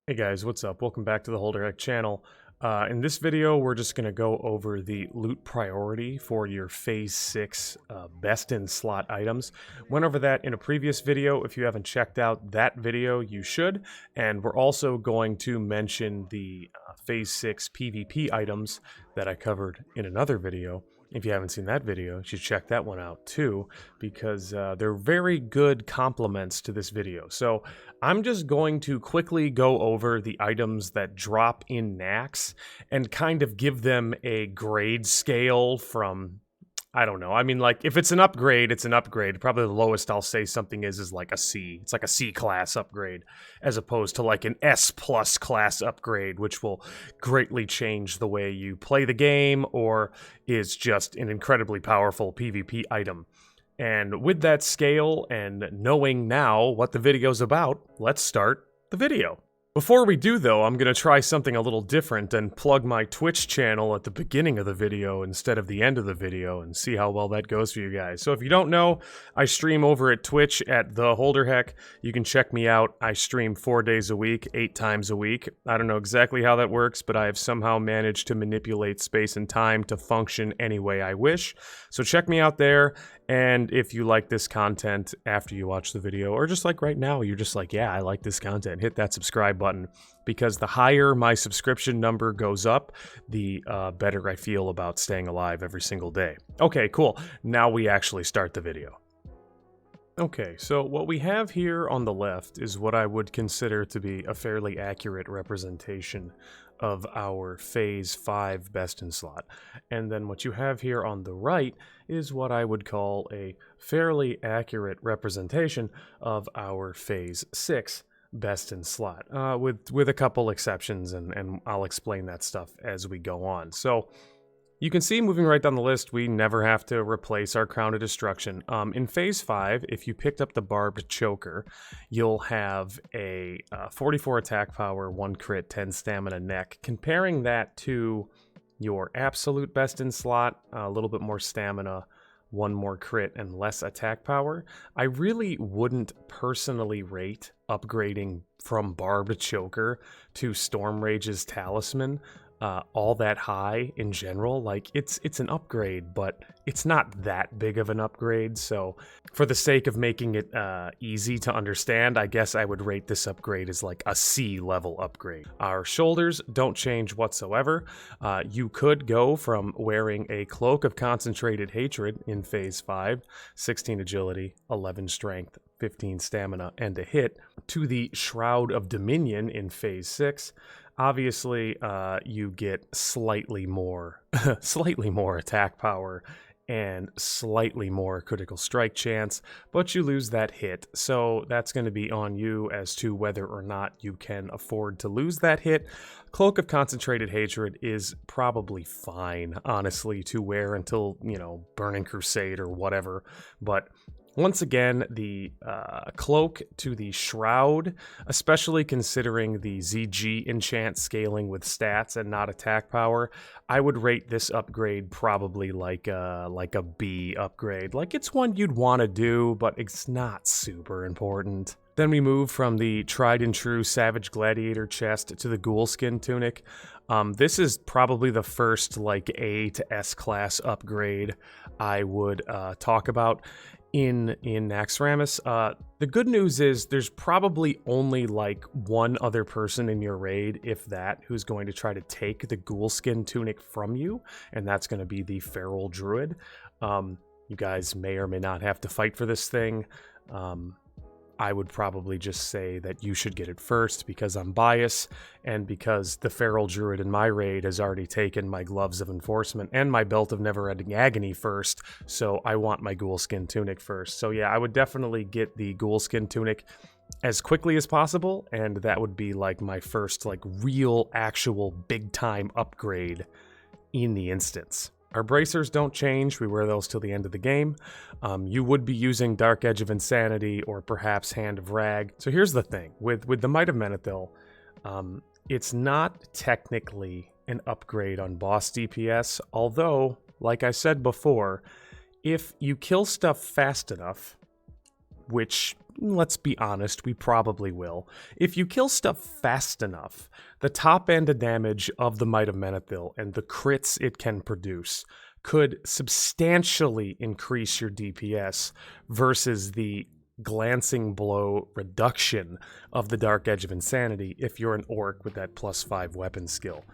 Hey guys, what's up? Welcome back to the Holderhek channel. In this video, we're just going to go over the loot priority for your Phase 6 best-in-slot items. Went over that in a previous video. If you haven't checked out that video, you should. And we're also going to mention the Phase 6 PvP items that I covered in another video. If you haven't seen that video, you should check that one out too, because they're very good complements to this video. So I'm just going to quickly go over the items that drop in Naxx and kind of give them a grade scale from, I don't know. I mean, like, if it's an upgrade, it's an upgrade. Probably the lowest I'll say something is like a C. It's like a C class upgrade, as opposed to like an S plus class upgrade, which will greatly change the way you play the game or is just an incredibly powerful PvP item. And with that scale and knowing now what the video's about, let's start the video. Before we do, though, I'm going to try something a little different and plug my Twitch channel at the beginning of the video instead of the end of the video and see how well that goes for you guys. So if you don't know, I stream over at Twitch at the Holderhek. You can check me out. I stream 4 days a week, 8 times a week. I don't know exactly how that works, but I have somehow managed to manipulate space and time to function any way I wish. So check me out there. And if you like this content after you watch the video, or just like right now, you're just like, yeah, I like this content, hit that subscribe button, because the higher my subscription number goes up, the better I feel about staying alive every single day. Okay, cool. Now we actually start the video. Okay, so what we have here on the left is what I would consider to be a fairly accurate representation of our Phase 5 best-in-slot. And then what you have here on the right is what I would call a fairly accurate representation of our Phase 6 best-in-slot, with a couple exceptions, and I'll explain that stuff as we go on. So you can see, moving right down the list, we never have to replace our Crown of Destruction. In Phase 5, if you picked up the Barbed Choker, you'll have a 44 attack power, 1 crit, 10 stamina neck. Comparing that to your absolute best-in-slot, a little bit more stamina, 1 more crit, and less attack power, I really wouldn't personally rate upgrading from Barbed Choker to Stormrage's Talisman all that high in general. Like, it's an upgrade, but it's not that big of an upgrade. So for the sake of making it easy to understand, I guess I would rate this upgrade as like a C level upgrade. Our shoulders don't change whatsoever. You could go from wearing a Cloak of Concentrated Hatred in Phase 5, 16 agility, 11 strength, 15 stamina, and a hit, to the Shroud of Dominion in Phase 6. Obviously, you get slightly more attack power and slightly more critical strike chance, but you lose that hit. So that's going to be on you as to whether or not you can afford to lose that hit. Cloak of Concentrated Hatred is probably fine, honestly, to wear until, you know, Burning Crusade or whatever, but once again, the Cloak to the Shroud, especially considering the ZG enchant scaling with stats and not attack power, I would rate this upgrade probably like a B upgrade. Like, it's one you'd want to do, but it's not super important. Then we move from the tried and true Savage Gladiator chest to the Ghoul skin tunic. This is probably the first like A to S class upgrade I would talk about in Naxx. The good news is there's probably only like one other person in your raid, if that, who's going to try to take the Ghoul skin tunic from you, and that's going to be the Feral Druid. You guys may or may not have to fight for this thing. I would probably just say that you should get it first because I'm biased, and because the Feral Druid in my raid has already taken my Gloves of Enforcement and my Belt of Never-Ending Agony first, so I want my Ghoul skin tunic first. So yeah, I would definitely get the Ghoul skin tunic as quickly as possible, and that would be like my first like real, actual, big-time upgrade in the instance. Our bracers don't change. We wear those till the end of the game. You would be using Dark Edge of Insanity or perhaps Hand of Rag. So here's the thing. With the Might of Menthol, it's not technically an upgrade on boss DPS, although, like I said before, if you kill stuff fast enough, which let's be honest, we probably will. If you kill stuff fast enough, the top end of damage of the Might of Menethil and the crits it can produce could substantially increase your DPS versus the glancing blow reduction of the Dark Edge of Insanity if you're an orc with that +5 weapon skill.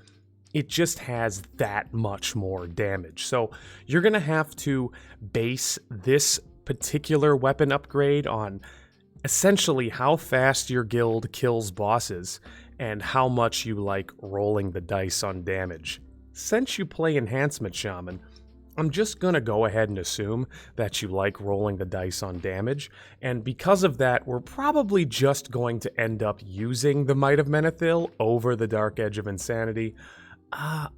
It just has that much more damage. So you're going to have to base this particular weapon upgrade on essentially how fast your guild kills bosses and how much you like rolling the dice on damage. Since you play Enhancement Shaman, I'm just going to go ahead and assume that you like rolling the dice on damage, and because of that, we're probably just going to end up using the Might of Menethil over the Dark Edge of Insanity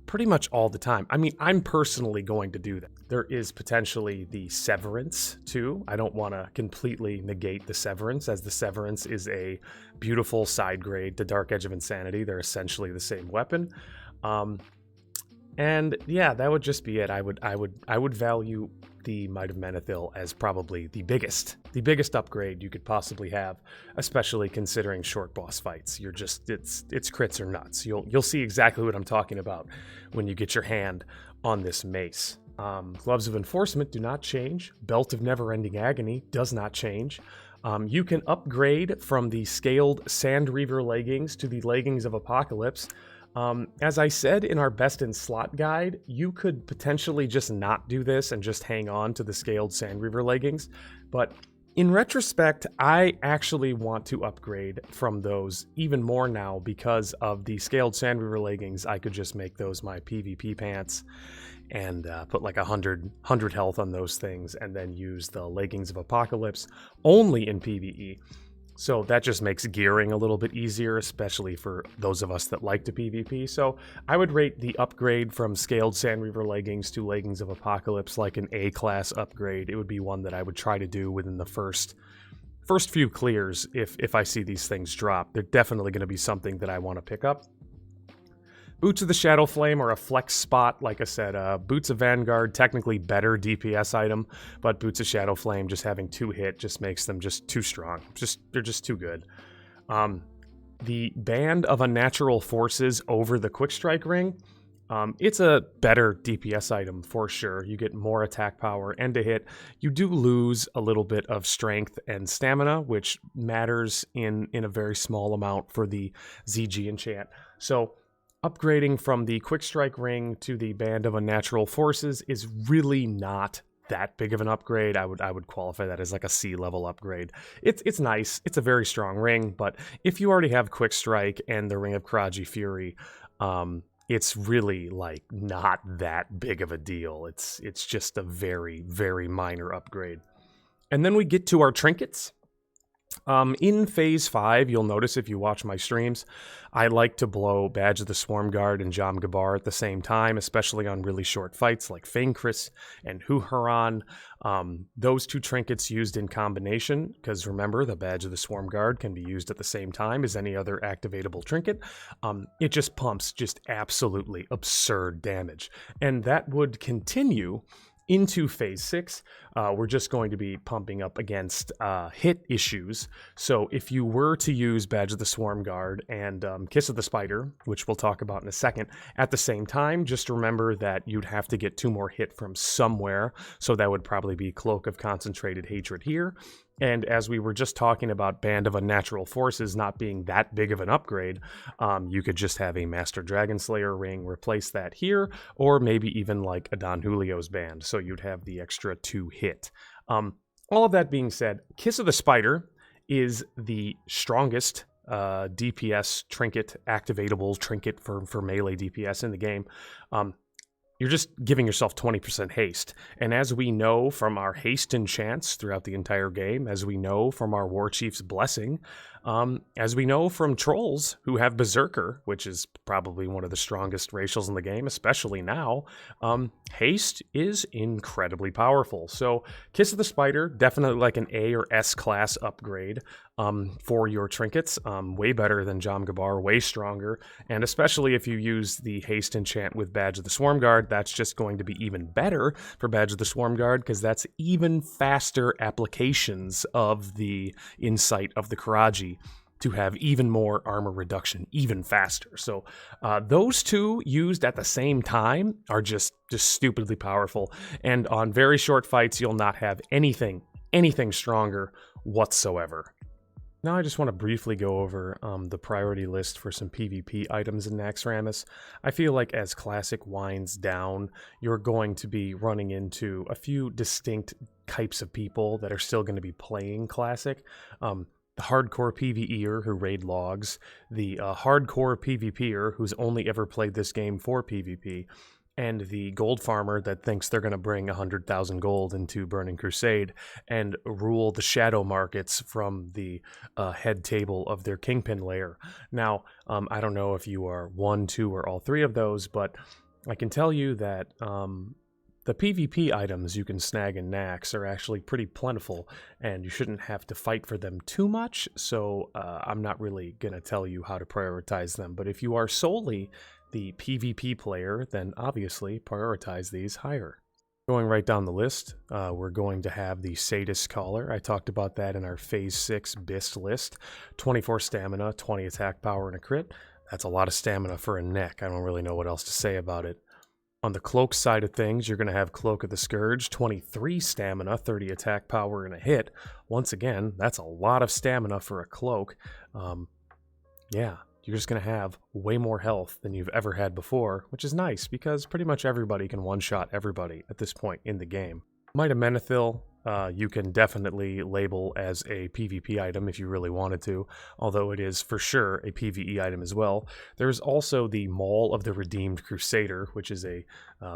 pretty much all the time. I mean, I'm personally going to do that. There is potentially the Severance, too. I don't want to completely negate the Severance, as the Severance is a beautiful side grade to Dark Edge of Insanity. They're essentially the same weapon. And yeah, that would just be it. I would value the Might of Menethil as probably the biggest upgrade you could possibly have, especially considering short boss fights. You're just it's crits are nuts. You'll see exactly what I'm talking about when you get your hand on this mace. Gloves of Enforcement do not change. Belt of Never-Ending Agony does not change. You can upgrade from the scaled Sand Reaver leggings to the Leggings of Apocalypse. As I said in our best in slot guide, you could potentially just not do this and just hang on to the scaled Sand Reaver leggings, but in retrospect, I actually want to upgrade from those even more now because of the scaled Sand Reaver leggings. I could just make those my PvP pants and put like 100 health on those things and then use the Leggings of Apocalypse only in PvE. So that just makes gearing a little bit easier, especially for those of us that like to PvP. So I would rate the upgrade from scaled Sand Reaver leggings to Leggings of Apocalypse like an A-class upgrade. It would be one that I would try to do within the first few clears if I see these things drop. They're definitely going to be something that I want to pick up. Boots of the Shadow Flame are a flex spot. Like I said, Boots of Vanguard, technically better DPS item, but Boots of Shadow Flame just having 2 hit just makes them just too strong. They're just too good. The Band of Unnatural Forces over the Quick Strike Ring, it's a better DPS item for sure. You get more attack power and a hit. You do lose a little bit of strength and stamina, which matters in a very small amount for the ZG enchant. So upgrading from the Quick Strike Ring to the Band of Unnatural Forces is really not that big of an upgrade. I would qualify that as like a C-level upgrade. It's nice. It's a very strong ring, but if you already have Quick Strike and the Ring of Karaji Fury, it's really like not that big of a deal. It's just a very, very minor upgrade. And then we get to our trinkets. In Phase 5, you'll notice if you watch my streams, I like to blow Badge of the Swarm Guard and Jam Gabar at the same time, especially on really short fights like Fangkris and Huharan. Those 2 trinkets used in combination, because remember, the Badge of the Swarm Guard can be used at the same time as any other activatable trinket. It just pumps just absolutely absurd damage. And that would continue into Phase 6. We're just going to be pumping up against hit issues. So if you were to use Badge of the Swarm Guard and Kiss of the Spider, which we'll talk about in a second, at the same time, just remember that you'd have to get 2 more hit from somewhere. So that would probably be Cloak of Concentrated Hatred here. And as we were just talking about Band of Unnatural Forces not being that big of an upgrade, you could just have a Master Dragon Slayer ring, replace that here, or maybe even like a Don Julio's band, so you'd have the extra 2 hit. All of that being said, Kiss of the Spider is the strongest DPS trinket, activatable trinket for melee DPS in the game. You're just giving yourself 20% haste. And as we know from our haste enchants throughout the entire game, as we know from our War Chief's Blessing, As we know from trolls who have Berserker, which is probably one of the strongest racials in the game, especially now, haste is incredibly powerful. So Kiss of the Spider, definitely like an A or S class upgrade for your trinkets. Way better than Jom Gabar, way stronger. And especially if you use the haste enchant with Badge of the Swarm Guard, that's just going to be even better for Badge of the Swarm Guard, because that's even faster applications of the Insight of the Karaji to have even more armor reduction, even faster. So those two used at the same time are just stupidly powerful. And on very short fights, you'll not have anything stronger whatsoever. Now I just want to briefly go over the priority list for some PvP items in Naxxramas. I feel like as Classic winds down, you're going to be running into a few distinct types of people that are still going to be playing Classic. The hardcore PvEer who raid logs, the hardcore PvPer who's only ever played this game for PvP, and the gold farmer that thinks they're going to bring 100,000 gold into Burning Crusade and rule the shadow markets from the head table of their Kingpin lair. Now, I don't know if you are one, two, or all three of those, but I can tell you that the PvP items you can snag in Naxx are actually pretty plentiful, and you shouldn't have to fight for them too much, so I'm not really going to tell you how to prioritize them. But if you are solely the PvP player, then obviously prioritize these higher. Going right down the list, we're going to have the Sadist Caller. I talked about that in our Phase 6 BIS list. 24 stamina, 20 attack power, and a crit. That's a lot of stamina for a neck. I don't really know what else to say about it. On the Cloak side of things, you're going to have Cloak of the Scourge, 23 stamina, 30 attack power, and a hit. Once again, that's a lot of stamina for a Cloak. Yeah, you're just going to have way more health than you've ever had before, which is nice because pretty much everybody can one-shot everybody at this point in the game. Might of Menthol, you can definitely label as a PvP item if you really wanted to, although it is for sure a PvE item as well. There's also the Maul of the Redeemed Crusader, which is a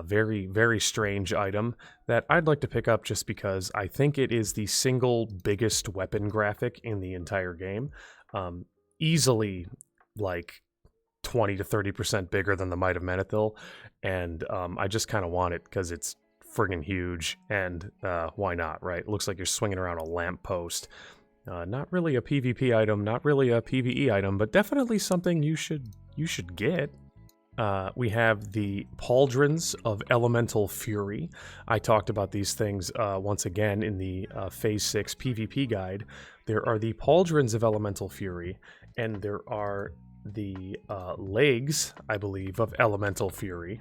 very, very strange item that I'd like to pick up just because I think it is the single biggest weapon graphic in the entire game. Easily like 20 to 30% bigger than the Might of Menthol, and I just kind of want it because it's friggin' huge, and why not, right? It looks like you're swinging around a lamppost. Not really a PvP item, not really a PvE item, but definitely something you should get. We have the Pauldrons of Elemental Fury. I talked about these things once again in the Phase 6 PvP guide. There are the Pauldrons of Elemental Fury, and there are the legs, I believe, of Elemental Fury.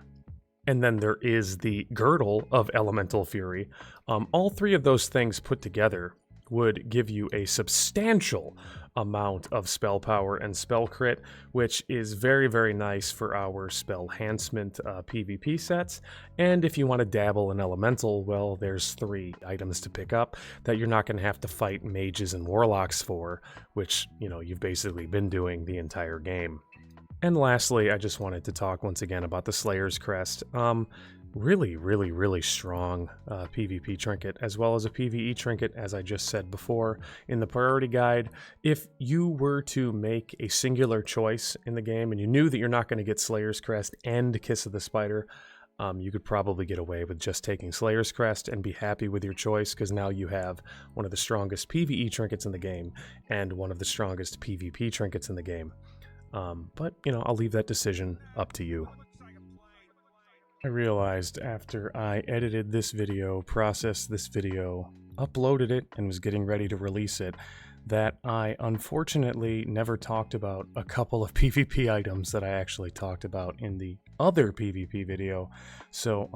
And then there is the Girdle of Elemental Fury. All three of those things put together would give you a substantial amount of spell power and spell crit, which is very, very nice for our spell enhancement PvP sets. And if you want to dabble in elemental, well, there's 3 items to pick up that you're not going to have to fight mages and warlocks for, which, you know, you've basically been doing the entire game. And lastly, I just wanted to talk once again about the Slayer's Crest. Really, really, really strong PvP trinket, as well as a PvE trinket, as I just said before in the priority guide. If you were to make a singular choice in the game and you knew that you're not going to get Slayer's Crest and Kiss of the Spider, you could probably get away with just taking Slayer's Crest and be happy with your choice, because now you have one of the strongest PvE trinkets in the game and one of the strongest PvP trinkets in the game. But, you know, I'll leave that decision up to you. I realized after I edited this video, processed this video, uploaded it, and was getting ready to release it, that I unfortunately never talked about a couple of PvP items that I actually talked about in the other PvP video. So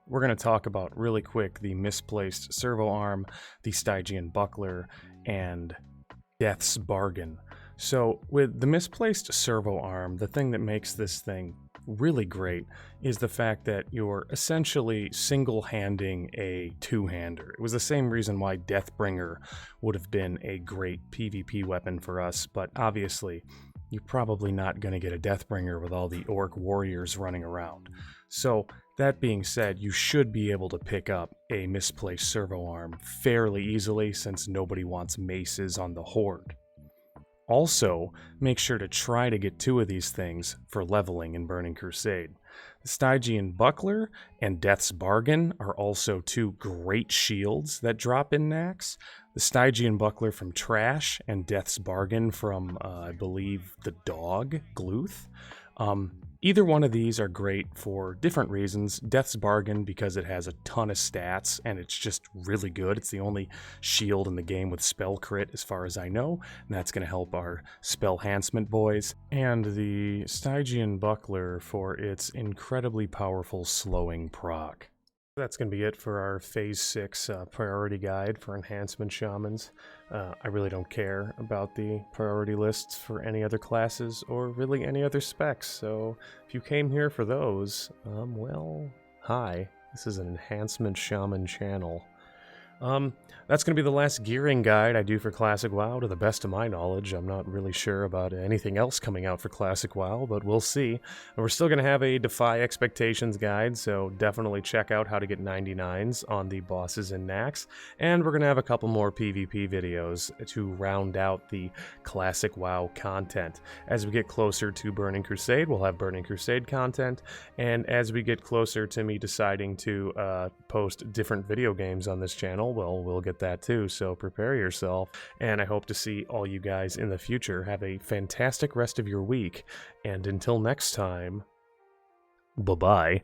we're going to talk about really quick the Misplaced Servo Arm, the Stygian Buckler, and Death's Bargin. So with the Misplaced Servo Arm, the thing that makes this thing really great is the fact that you're essentially single-handing a two-hander. It was the same reason why Deathbringer would have been a great PvP weapon for us, but obviously you're probably not going to get a Deathbringer with all the orc warriors running around. So that being said, you should be able to pick up a Misplaced Servo Arm fairly easily, since nobody wants maces on the Horde. Also, make sure to try to get 2 of these things for leveling in Burning Crusade. The Stygian Buckler and Death's Bargain are also 2 great shields that drop in Naxx. The Stygian Buckler from Trash and Death's Bargain from, I believe, the dog, Gluth. Either one of these are great for different reasons. Death's Bargain because it has a ton of stats and it's just really good. It's the only shield in the game with spell crit as far as I know, and that's going to help our spell enhancement boys. And the Stygian Buckler for its incredibly powerful slowing proc. That's going to be it for our Phase 6 priority guide for enhancement shamans. I really don't care about the priority lists for any other classes or really any other specs, so if you came here for those, well, hi. This is an enhancement shaman channel. That's going to be the last gearing guide I do for Classic WoW, to the best of my knowledge. I'm not really sure about anything else coming out for Classic WoW, but we'll see. And we're still going to have a Defy Expectations guide, so definitely check out how to get 99s on the bosses in Naxx. And we're going to have a couple more PvP videos to round out the Classic WoW content. As we get closer to Burning Crusade, we'll have Burning Crusade content, and as we get closer to me deciding to post different video games on this channel, well, we'll get that too, so prepare yourself, and I hope to see all you guys in the future. Have a fantastic rest of your week, and until next time, bye-bye.